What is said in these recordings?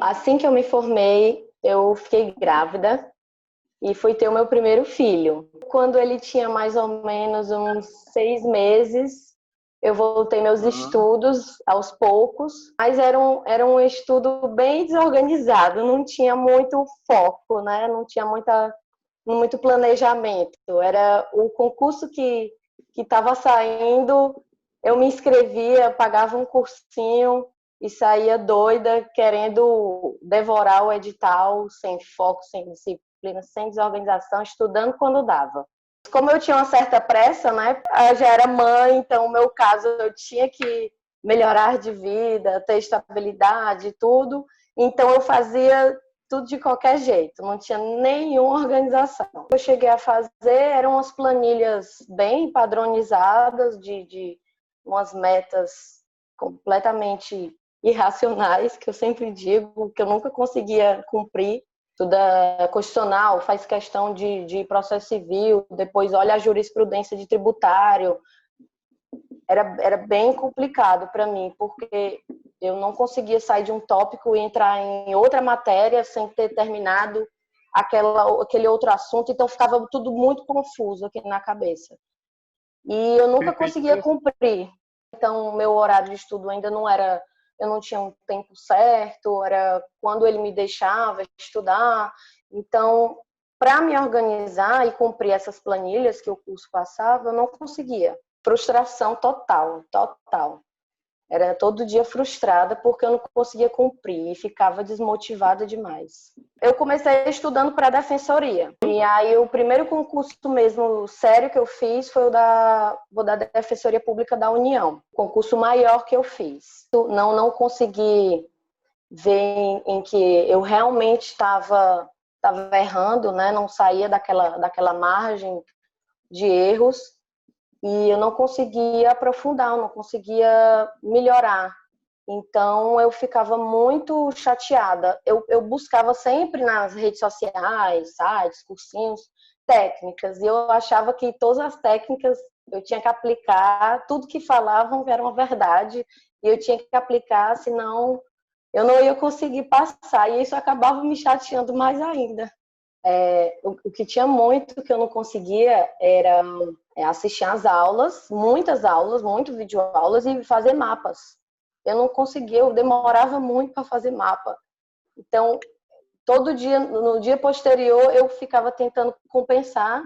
Assim que eu me formei, eu fiquei grávida e fui ter o meu primeiro filho. Quando ele tinha mais ou menos uns 6 meses, eu voltei meus estudos aos poucos, mas era um estudo bem desorganizado, não tinha muito foco, né? Não tinha muito planejamento. Era o concurso que estava saindo, eu me inscrevia, pagava um cursinho e saía doida, querendo devorar o edital, sem foco, sem disciplina, sem desorganização, estudando quando dava. Como eu tinha uma certa pressa, né? Eu já era mãe, então no meu caso eu tinha que melhorar de vida, ter estabilidade, tudo. Então eu fazia tudo de qualquer jeito, não tinha nenhuma organização. Eu cheguei a fazer, eram umas planilhas bem padronizadas, de umas metas completamente irracionais, que eu sempre digo, que eu nunca conseguia cumprir. Estuda constitucional, faz questão de processo civil, depois olha a jurisprudência de tributário. Era bem complicado para mim, porque eu não conseguia sair de um tópico e entrar em outra matéria sem ter terminado aquele outro assunto, então ficava tudo muito confuso aqui na cabeça. E eu nunca conseguia cumprir. Então, meu horário de estudo ainda não era... Eu não tinha um tempo certo, era quando ele me deixava estudar. Então, para me organizar e cumprir essas planilhas que o curso passava, eu não conseguia. Frustração total, total. Era todo dia frustrada porque eu não conseguia cumprir e ficava desmotivada demais. Eu comecei estudando para a defensoria. E aí o primeiro concurso mesmo sério que eu fiz foi o da Defensoria Pública da União. O concurso maior que eu fiz. Não consegui ver em que eu realmente estava errando, né? Não saía daquela margem de erros. E eu não conseguia aprofundar, eu não conseguia melhorar. Então, eu ficava muito chateada. Eu buscava sempre nas redes sociais, sites, cursinhos, técnicas. E eu achava que todas as técnicas eu tinha que aplicar, tudo que falavam era uma verdade. E eu tinha que aplicar, senão eu não ia conseguir passar. E isso acabava me chateando mais ainda. O que tinha muito que eu não conseguia era assistir às aulas, muito videoaulas e fazer mapas. Eu não conseguia, eu demorava muito para fazer mapa. Então, todo dia, no dia posterior, eu ficava tentando compensar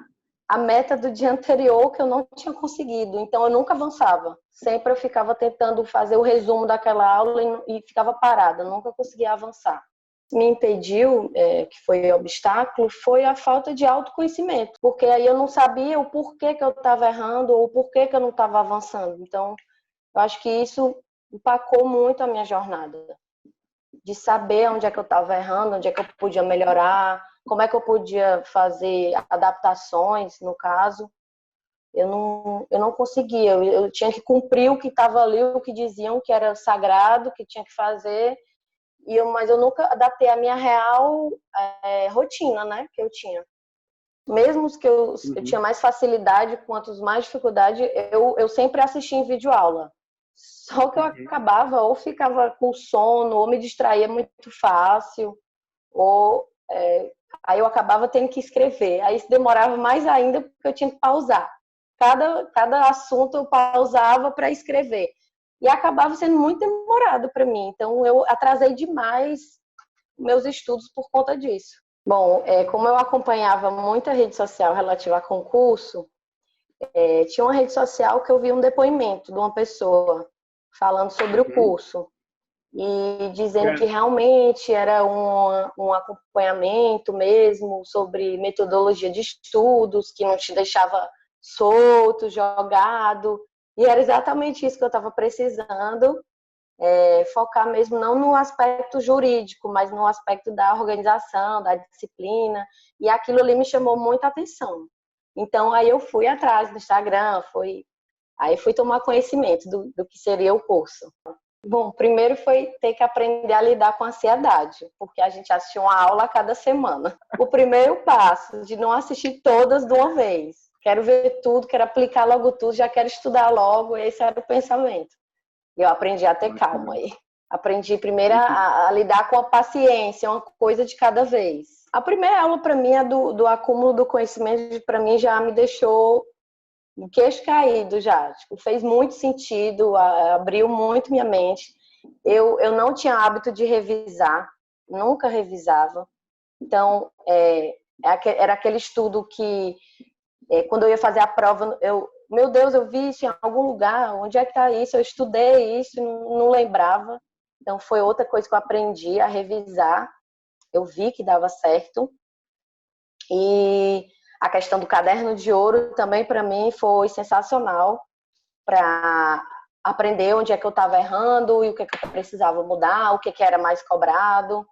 a meta do dia anterior que eu não tinha conseguido. Então, eu nunca avançava. Sempre eu ficava tentando fazer o resumo daquela aula e ficava parada, nunca conseguia avançar. Me impediu, que foi obstáculo, foi a falta de autoconhecimento, porque aí eu não sabia o porquê que eu estava errando ou o porquê que eu não estava avançando. Então, eu acho que isso impactou muito a minha jornada, de saber onde é que eu estava errando, onde é que eu podia melhorar, como é que eu podia fazer adaptações, no caso. Eu não conseguia, eu tinha que cumprir o que estava ali, o que diziam que era sagrado, que tinha que fazer, mas eu nunca adaptei a minha real rotina, né, que eu tinha. Mesmo os que eu tinha mais facilidade, quanto mais dificuldade, eu sempre assisti em videoaula. Só que eu acabava, ou ficava com sono, ou me distraía muito fácil, ou aí eu acabava tendo que escrever. Aí isso demorava mais ainda, porque eu tinha que pausar. Cada assunto eu pausava para escrever. E acabava sendo muito demorado para mim. Então, eu atrasei demais meus estudos por conta disso. Bom, como eu acompanhava muita rede social relativa a concurso, tinha uma rede social que eu vi um depoimento de uma pessoa falando sobre o curso e dizendo que realmente era um acompanhamento mesmo sobre metodologia de estudos, que não te deixava solto, jogado. E era exatamente isso que eu estava precisando, focar mesmo não no aspecto jurídico, mas no aspecto da organização, da disciplina, e aquilo ali me chamou muita atenção. Então, aí eu fui atrás do Instagram, aí fui tomar conhecimento do que seria o curso. Bom, primeiro foi ter que aprender a lidar com a ansiedade, porque a gente assistia uma aula a cada semana. O primeiro passo de não assistir todas de uma vez. Quero ver tudo, quero aplicar logo tudo, já quero estudar logo, esse era o pensamento. E eu aprendi a ter calma aí. Aprendi primeiro a lidar com a paciência, uma coisa de cada vez. A primeira aula, para mim, é do acúmulo do conhecimento, para mim, já me deixou o queixo caído já. Tipo, fez muito sentido, abriu muito minha mente. Eu não tinha hábito de revisar, nunca revisava. Então, era aquele estudo que, quando eu ia fazer a prova, meu Deus, eu vi isso em algum lugar, onde é que está isso? Eu estudei isso, não lembrava. Então, foi outra coisa que eu aprendi a revisar. Eu vi que dava certo. E a questão do caderno de ouro também, para mim, foi sensacional para aprender onde é que eu estava errando e o que é que eu precisava mudar, o que é que era mais cobrado.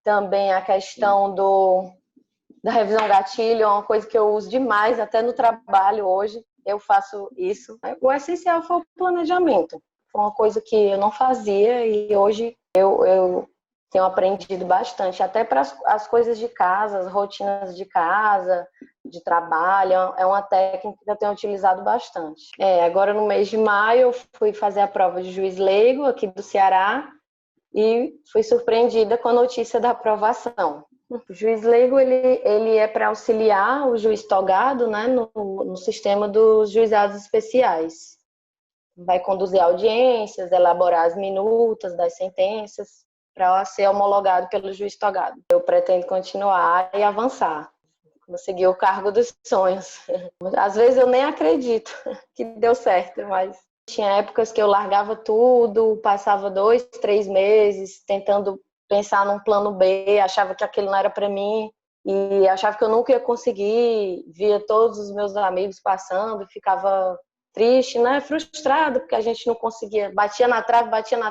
Também a questão da revisão gatilho é uma coisa que eu uso demais, até no trabalho hoje. Eu faço isso. O essencial foi o planejamento. Foi uma coisa que eu não fazia e hoje eu tenho aprendido bastante. Até para as coisas de casa, as rotinas de casa, de trabalho. É uma técnica que eu tenho utilizado bastante. Agora, no mês de maio, eu fui fazer a prova de juiz leigo aqui do Ceará e fui surpreendida com a notícia da aprovação. O juiz leigo ele é para auxiliar o juiz togado, né, no sistema dos juizados especiais. Vai conduzir audiências, elaborar as minutas das sentenças para ser homologado pelo juiz togado. Eu pretendo continuar e avançar, conseguir o cargo dos sonhos. Às vezes eu nem acredito que deu certo, mas tinha épocas que eu largava tudo, passava 2, 3 meses tentando pensar num plano B, achava que aquilo não era para mim e achava que eu nunca ia conseguir, via todos os meus amigos passando, ficava triste, né? Frustrado, porque a gente não conseguia, batia na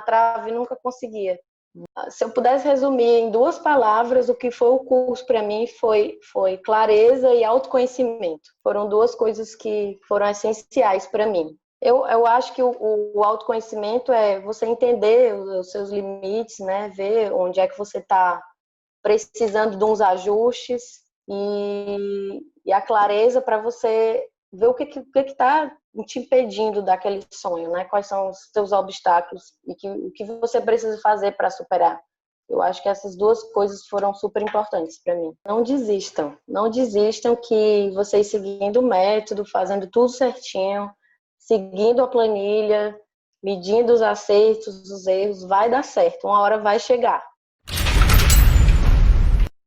trave e nunca conseguia. Se eu pudesse resumir em 2 palavras, o que foi o curso para mim foi clareza e autoconhecimento. Foram 2 coisas que foram essenciais para mim. Eu acho que o autoconhecimento é você entender os seus limites, né? Ver onde é que você está precisando de uns ajustes e a clareza para você ver o que está te impedindo daquele sonho, né? Quais são os seus obstáculos e o que você precisa fazer para superar. Eu acho que essas 2 coisas foram super importantes para mim. Não desistam. Não desistam que vocês seguindo o método, fazendo tudo certinho, seguindo a planilha, medindo os acertos, os erros, vai dar certo. Uma hora vai chegar.